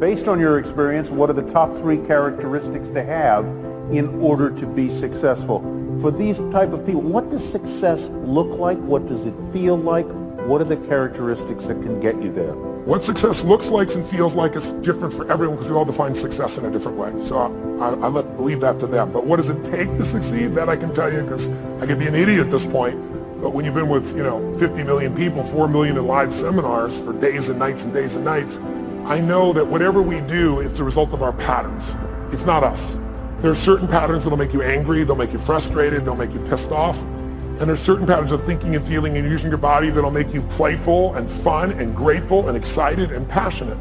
Based on your experience, what are the top 3 characteristics to have in order to be successful? For these type of people, what does success look like? What does it feel like? What are the characteristics that can get you there? What success looks like and feels like is different for everyone because we all define success in a different way. So I leave that to them. But what does it take to succeed? That I can tell you because I could be an idiot at this point. But when you've been with 50 million people, 4 million in live seminars for days and nights and days and nights, I know that whatever we do is the result of our patterns. It's not us. There are certain patterns that'll make you angry, they'll make you frustrated, they'll make you pissed off. And there's certain patterns of thinking and feeling and using your body that'll make you playful and fun and grateful and excited and passionate.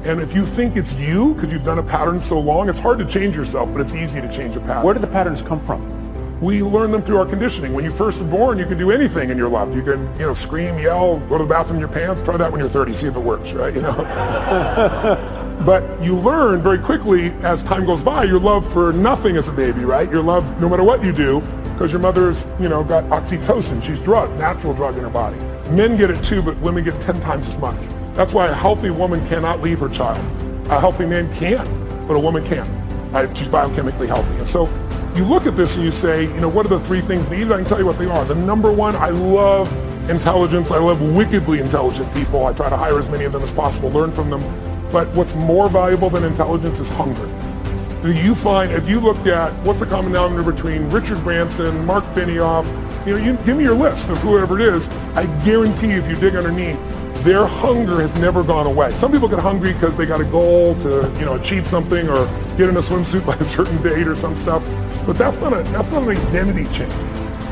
And if you think it's you, because you've done a pattern so long, it's hard to change yourself, but it's easy to change a pattern. Where do the patterns come from? We learn them through our conditioning. When you first are born, you can do anything in your life. You can, scream, yell, go to the bathroom in your pants. Try that when you're 30, see if it works, right? But you learn very quickly as time goes by, your love for nothing as a baby, right? Your love, no matter what you do, because your mother's, got oxytocin. She's natural drug in her body. Men get it too, but women get 10 times as much. That's why a healthy woman cannot leave her child. A healthy man can, but a woman can't. Right? She's biochemically healthy. And so you look at this and you say, what are the 3 things needed? I can tell you what they are. The number one, I love intelligence. I love wickedly intelligent people. I try to hire as many of them as possible, learn from them. But what's more valuable than intelligence is hunger. You find, if you look at what's the common denominator between Richard Branson, Mark Benioff, you give me your list of whoever it is, I guarantee if you dig underneath, their hunger has never gone away. Some people get hungry because they got a goal to achieve something or get in a swimsuit by a certain date or some stuff, but that's not an identity change,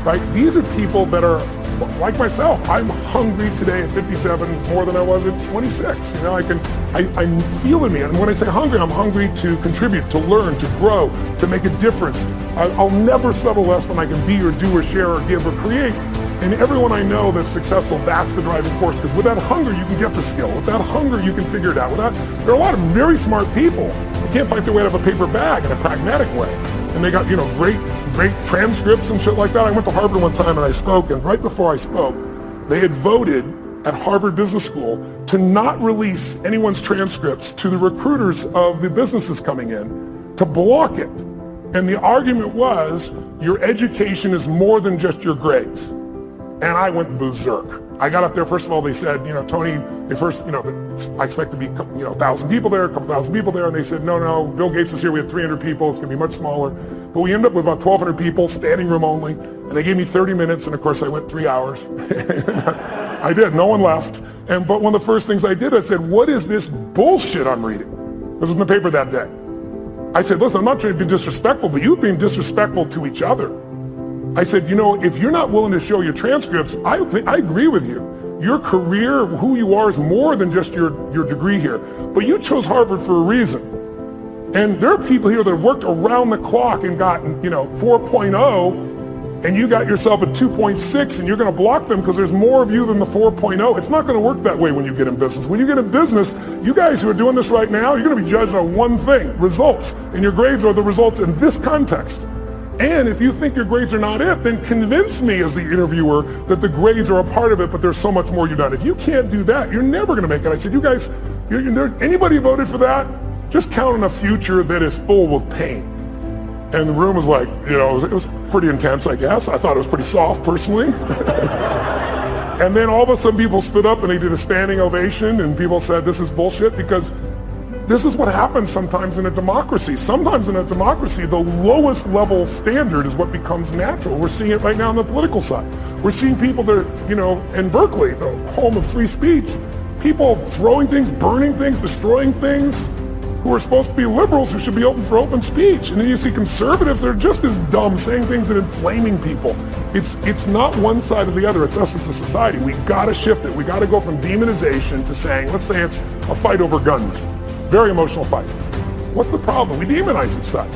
right? These are people that are like myself. I'm hungry today at 57 more than I was at 26. I feel in me. And when I say hungry, I'm hungry to contribute, to learn, to grow, to make a difference. I'll never settle less than I can be or do or share or give or create. And everyone I know that's successful, that's the driving force. Because with that hunger, you can get the skill. With that hunger, you can figure it out. There are a lot of very smart people who can't fight their way out of a paper bag in a pragmatic way. And they got, great transcripts and shit like that. I went to Harvard one time and I spoke, and right before I spoke, they had voted at Harvard Business School to not release anyone's transcripts to the recruiters of the businesses coming in, to block it. And the argument was, your education is more than just your grades. And I went berserk. I got up there, first of all, they said, Tony, I expect to be, 1,000 people there, a couple thousand people there. And they said, no, Bill Gates was here, we had 300 people, it's gonna be much smaller. But we ended up with about 1,200 people, standing room only. And they gave me 30 minutes, and of course I went 3 hours. I did, no one left. But one of the first things I did, I said, what is this bullshit I'm reading? This was in the paper that day. I said, listen, I'm not trying to be disrespectful, but you've been disrespectful to each other. I said, if you're not willing to show your transcripts, I agree with you. Your career, who you are, is more than just your degree here. But you chose Harvard for a reason. And there are people here that have worked around the clock and gotten, 4.0, and you got yourself a 2.6, and you're going to block them because there's more of you than the 4.0. It's not going to work that way when you get in business. When you get in business, you guys who are doing this right now, you're going to be judged on one thing, results. And your grades are the results in this context. And if you think your grades are not it, then convince me as the interviewer that the grades are a part of it, but there's so much more you've done. If you can't do that, you're never going to make it. I said, you guys, anybody voted for that? Just count on a future that is full with pain. And the room was like, it was pretty intense, I guess. I thought it was pretty soft, personally. And then all of a sudden people stood up and they did a standing ovation, and people said, this is bullshit, because this is what happens sometimes in a democracy. Sometimes in a democracy, the lowest level standard is what becomes natural. We're seeing it right now on the political side. We're seeing people that, in Berkeley, the home of free speech, people throwing things, burning things, destroying things, who are supposed to be liberals who should be open for open speech. And then you see conservatives that are just as dumb, saying things that are inflaming people. It's not one side or the other, it's us as a society. We gotta shift it. We gotta go from demonization to saying, let's say it's a fight over guns. Very emotional fight. What's the problem? We demonize each side.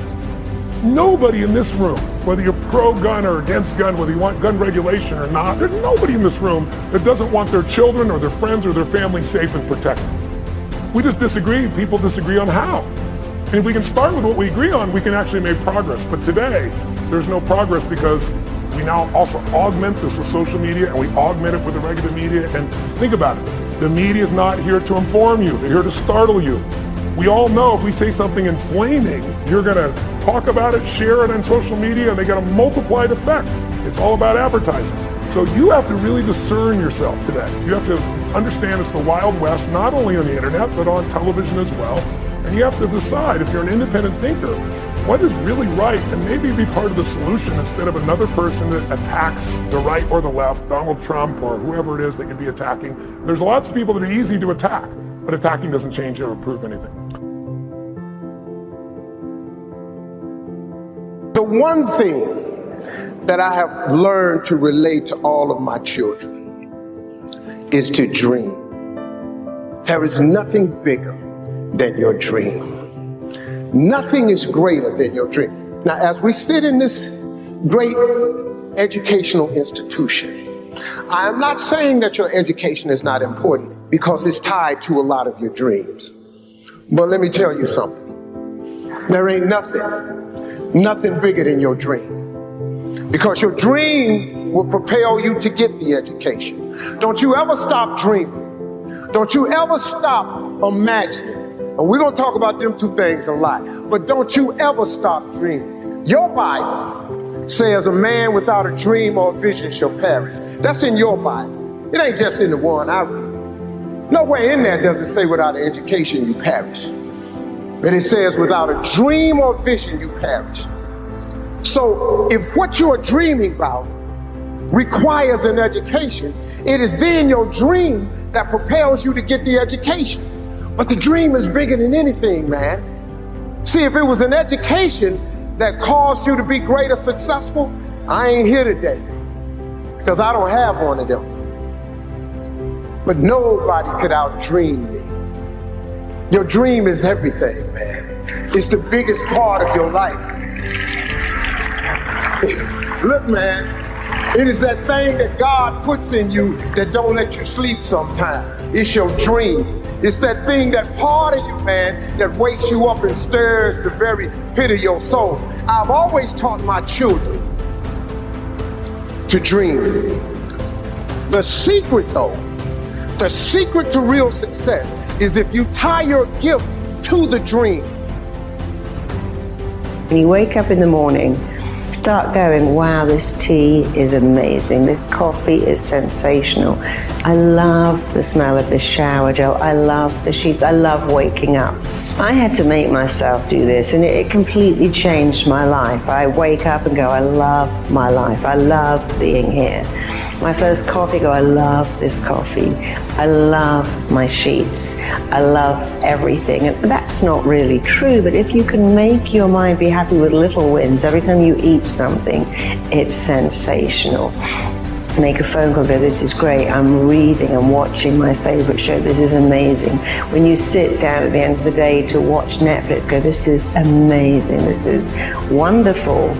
Nobody in this room, whether you're pro-gun or against gun, whether you want gun regulation or not, there's nobody in this room that doesn't want their children or their friends or their family safe and protected. We just disagree. People disagree on how. And if we can start with what we agree on, we can actually make progress. But today, there's no progress because we now also augment this with social media, and we augment it with the regular media. And think about it. The media is not here to inform you. They're here to startle you. We all know if we say something inflaming, you're gonna talk about it, share it on social media, and they get a multiplied effect. It's all about advertising. So you have to really discern yourself today. You have to understand it's the Wild West, not only on the internet, but on television as well. And you have to decide, if you're an independent thinker, what is really right, and maybe be part of the solution instead of another person that attacks the right or the left, Donald Trump or whoever it is that you'd be attacking. There's lots of people that are easy to attack, but attacking doesn't change or improve anything. The one thing that I have learned to relate to all of my children is to dream. There is nothing bigger than your dream. Nothing is greater than your dream. Now, as we sit in this great educational institution, I am not saying that your education is not important, because it's tied to a lot of your dreams. But let me tell you something. There ain't nothing bigger than your dream. Because your dream will propel you to get the education. Don't you ever stop dreaming. Don't you ever stop imagining. And we're going to talk about them two things a lot. But don't you ever stop dreaming. Your Bible says a man without a dream or a vision shall perish. That's in your Bible. It ain't just in the one I read. Nowhere in there does it say without an education you perish. But it says without a dream or vision you perish. So if what you're dreaming about requires an education, it is then your dream that propels you to get the education. But the dream is bigger than anything, man. See, if it was an education that caused you to be great or successful, I ain't here today, because I don't have one of them. But nobody could outdream me. Your dream is everything, man. It's the biggest part of your life. Look, man, it is that thing that God puts in you that don't let you sleep sometimes. It's your dream. It's that thing, that part of you, man, that wakes you up and stirs the very pit of your soul. I've always taught my children to dream. The secret, though, the secret to real success is if you tie your gift to the dream. When you wake up in the morning, start going, wow, this tea is amazing. This coffee is sensational. I love the smell of the shower gel. I love the sheets. I love waking up. I had to make myself do this, and it completely changed my life. I wake up and go, I love my life. I love being here. My first coffee, go, I love this coffee. I love my sheets. I love everything. And that's not really true, but if you can make your mind be happy with little wins, every time you eat something, it's sensational. Make a phone call, go, this is great. I'm reading, I'm watching my favorite show. This is amazing. When you sit down at the end of the day to watch Netflix, go, this is amazing. This is wonderful.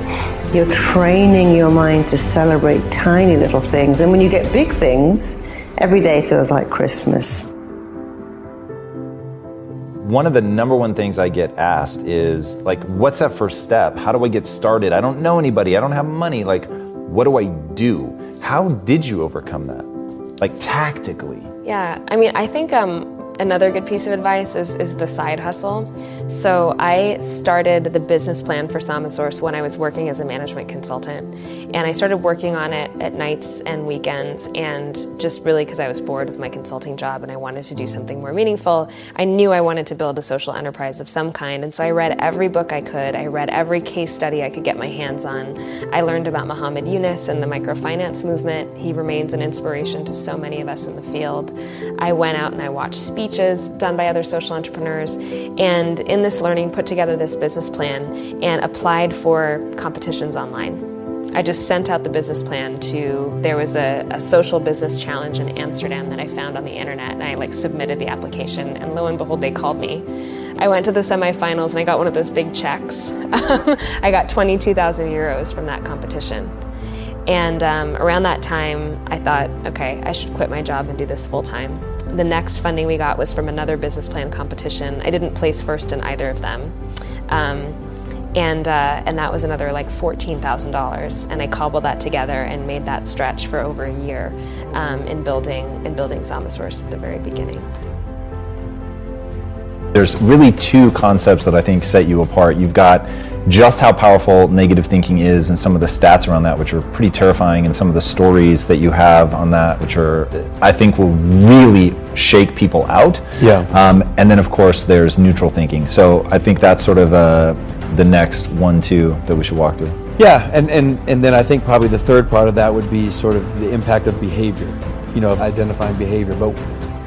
You're training your mind to celebrate tiny little things. And when you get big things, every day feels like Christmas. One of the number one things I get asked is, like, what's that first step? How do I get started? I don't know anybody. I don't have money. Like, what do I do? How did you overcome that? Like, tactically? Yeah, I mean, I think another good piece of advice is the side hustle. So I started the business plan for Somasource when I was working as a management consultant. And I started working on it at nights and weekends, and just really because I was bored with my consulting job and I wanted to do something more meaningful. I knew I wanted to build a social enterprise of some kind, and so I read every book I could. I read every case study I could get my hands on. I learned about Muhammad Yunus and the microfinance movement. He remains an inspiration to so many of us in the field. I went out and I watched speeches done by other social entrepreneurs, and in this learning put together this business plan and applied for competitions online. I just sent out the business plan there was a social business challenge in Amsterdam that I found on the internet, and I submitted the application, and lo and behold, they called me. I went to the semifinals and I got one of those big checks. I got 22,000 euros from that competition. And around that time, I thought, okay, I should quit my job and do this full time. The next funding we got was from another business plan competition. I didn't place first in either of them. And that was another $14,000. And I cobbled that together and made that stretch for over a year in building Somasource at the very beginning. There's really two concepts that I think set you apart. You've got just how powerful negative thinking is and some of the stats around that, which are pretty terrifying, and some of the stories that you have on that, which are, I think, will really shake people out. Yeah. And then, of course, there's neutral thinking. So I think that's sort of the next 1-2 that we should walk through. Yeah, and then I think probably the third part of that would be sort of the impact of behavior, of identifying behavior. But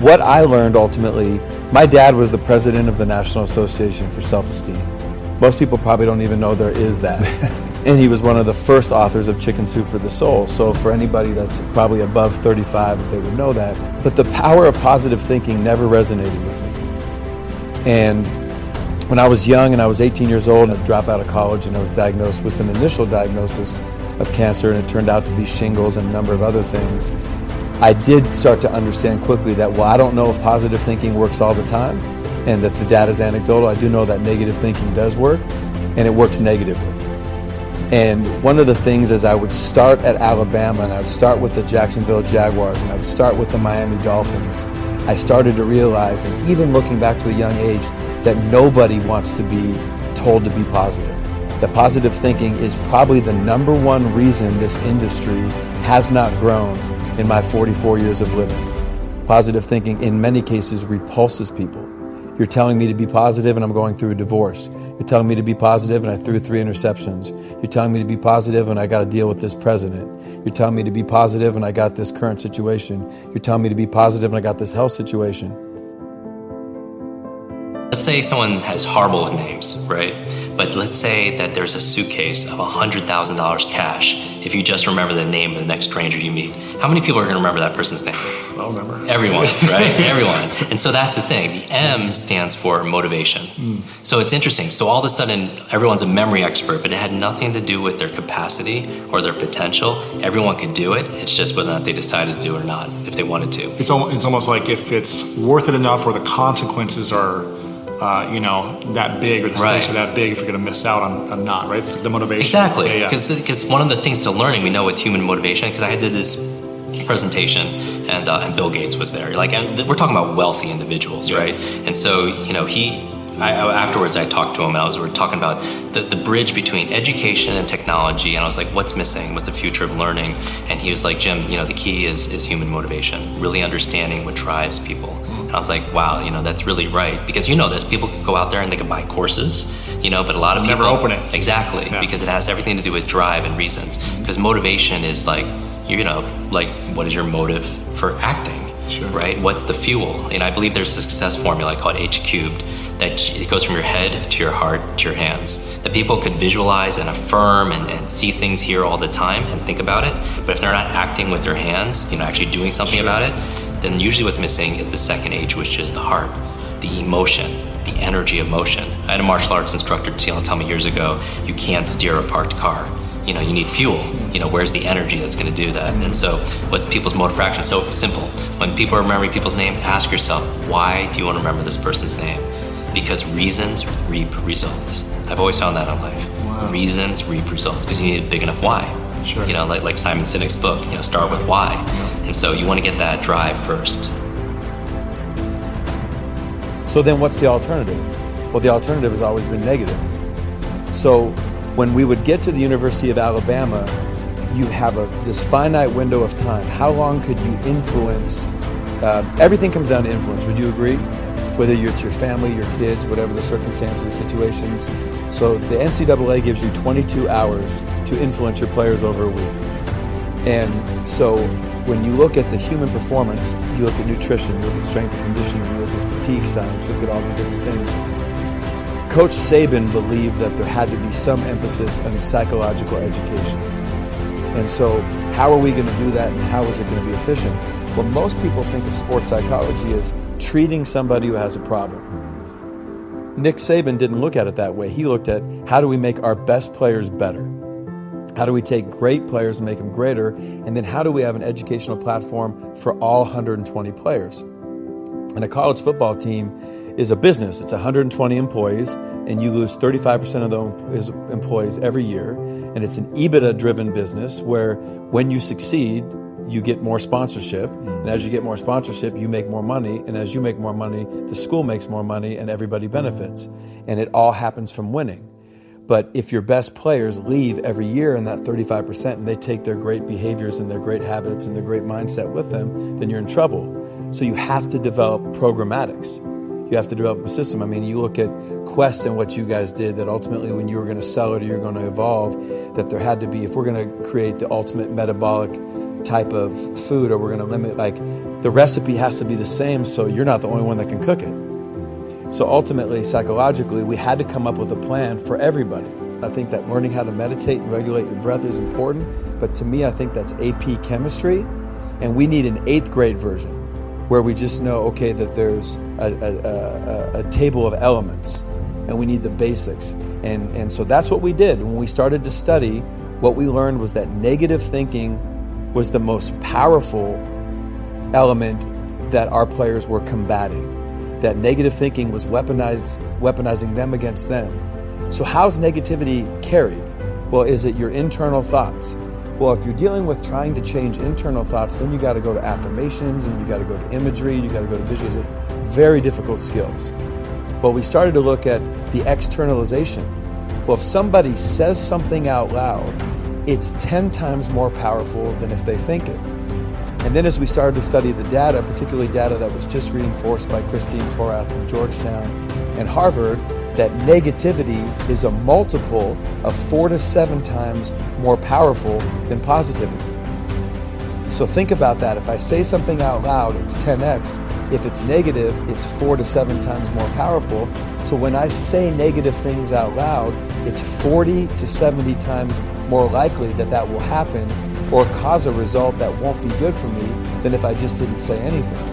what I learned ultimately, my dad was the president of the National Association for Self-Esteem. Most people probably don't even know there is that. And he was one of the first authors of Chicken Soup for the Soul. So for anybody that's probably above 35, they would know that. But the power of positive thinking never resonated with me. And when I was young and I was 18 years old and I'd drop out of college and I was diagnosed with an initial diagnosis of cancer, and it turned out to be shingles and a number of other things, I did start to understand quickly that, well, I don't know if positive thinking works all the time and that the data is anecdotal. I do know that negative thinking does work, and it works negatively. And one of the things is I would start at Alabama, and I would start with the Jacksonville Jaguars, and I would start with the Miami Dolphins. I started to realize, and even looking back to a young age, that nobody wants to be told to be positive. That positive thinking is probably the number one reason this industry has not grown in my 44 years of living. Positive thinking in many cases repulses people. You're telling me to be positive and I'm going through a divorce. You're telling me to be positive and I threw 3 interceptions. You're telling me to be positive and I got to deal with this president. You're telling me to be positive and I got this current situation. You're telling me to be positive and I got this health situation. Let's say someone has horrible names, right? But let's say that there's a suitcase of $100,000 cash. If you just remember the name of the next stranger you meet, how many people are going to remember that person's name? I'll remember. Everyone, right? Everyone. And so that's the thing. The M stands for motivation. So it's interesting. So all of a sudden, everyone's a memory expert, but it had nothing to do with their capacity or their potential. Everyone could do it. It's just whether or not they decided to do it or not, if they wanted to. It's almost like if it's worth it enough, or the consequences are that big, or the stakes are that big, if you're going to miss out on not, right? It's the motivation. Exactly. Because one of the things to learning, we know with human motivation, because I did this presentation and Bill Gates was there. And we're talking about wealthy individuals, right? And so, afterwards I talked to him and we were talking about the bridge between education and technology, and I was like, what's missing? What's the future of learning? And he was like, Jim, the key is human motivation, really understanding what drives people. I was like, wow, that's really right. Because this, people can go out there and they can buy courses, but a lot of people never open it. Exactly, because it has everything to do with drive and reasons. Because motivation is like what is your motive for acting, right? What's the fuel? And I believe there's a success formula called H-cubed, that it goes from your head to your heart to your hands. That people could visualize and affirm and see things here all the time and think about it, but if they're not acting with their hands, actually doing something about it, then usually what's missing is the second H, which is the heart, the emotion, the energy of motion. I had a martial arts instructor tell me years ago, you can't steer a parked car. You need fuel. Where's the energy that's going to do that? And so what's people's motive for action? So simple. When people are remembering people's name, ask yourself, why do you want to remember this person's name? Because reasons reap results. I've always found that in life. Wow. Reasons reap results, because you need a big enough why. Sure. Like Simon Sinek's book, start with why. And so you want to get that drive first. So then what's the alternative? Well, the alternative has always been negative. So when we would get to the University of Alabama, you have this finite window of time. How long could you influence? Everything comes down to influence. Would you agree? Whether it's your family, your kids, whatever the circumstances, the situations. So the NCAA gives you 22 hours to influence your players over a week. And so when you look at the human performance, you look at nutrition, you look at strength and conditioning, you look at fatigue science, you look at all these different things. Coach Saban believed that there had to be some emphasis on psychological education. And so how are we going to do that, and how is it going to be efficient? Well, most people think of sports psychology as treating somebody who has a problem. Nick Saban didn't look at it that way. He looked at, how do we make our best players better? How do we take great players and make them greater? And then how do we have an educational platform for all 120 players? And a college football team is a business. It's 120 employees, and you lose 35% of those employees every year. And it's an EBITDA-driven business where when you succeed, you get more sponsorship, and as you get more sponsorship, you make more money, and as you make more money, the school makes more money, and everybody benefits. And it all happens from winning. But if your best players leave every year in that 35% and they take their great behaviors and their great habits and their great mindset with them, then you're in trouble. So you have to develop programmatics. You have to develop a system. I mean, you look at Quest and what you guys did, that ultimately when you were going to sell it or you're going to evolve, that there had to be, if we're going to create the ultimate metabolic type of food, or we're going to limit, like, the recipe has to be the same, so you're not the only one that can cook it. So ultimately, psychologically, we had to come up with a plan for everybody. I think that learning how to meditate and regulate your breath is important, but to me, I think that's AP chemistry, and we need an 8th grade version where we just know, okay, that there's a table of elements, and we need the basics. And so that's what we did. When we started to study, what we learned was that negative thinking was the most powerful element that our players were combating. That negative thinking was weaponizing them against them. So how's negativity carried? Well, is it your internal thoughts? Well, if you're dealing with trying to change internal thoughts, then you got to go to affirmations, and you got to go to imagery, you got to go to visualization. Very difficult skills. Well, we started to look at the externalization. Well, if somebody says something out loud, it's 10 times more powerful than if they think it. And then as we started to study the data, particularly data that was just reinforced by Christine Porath from Georgetown and Harvard, that negativity is a multiple of 4 to 7 times more powerful than positivity. So think about that. If I say something out loud, it's 10x. If it's negative, it's 4 to 7 times more powerful. So when I say negative things out loud, it's 40 to 70 times more likely that that will happen or cause a result that won't be good for me than if I just didn't say anything.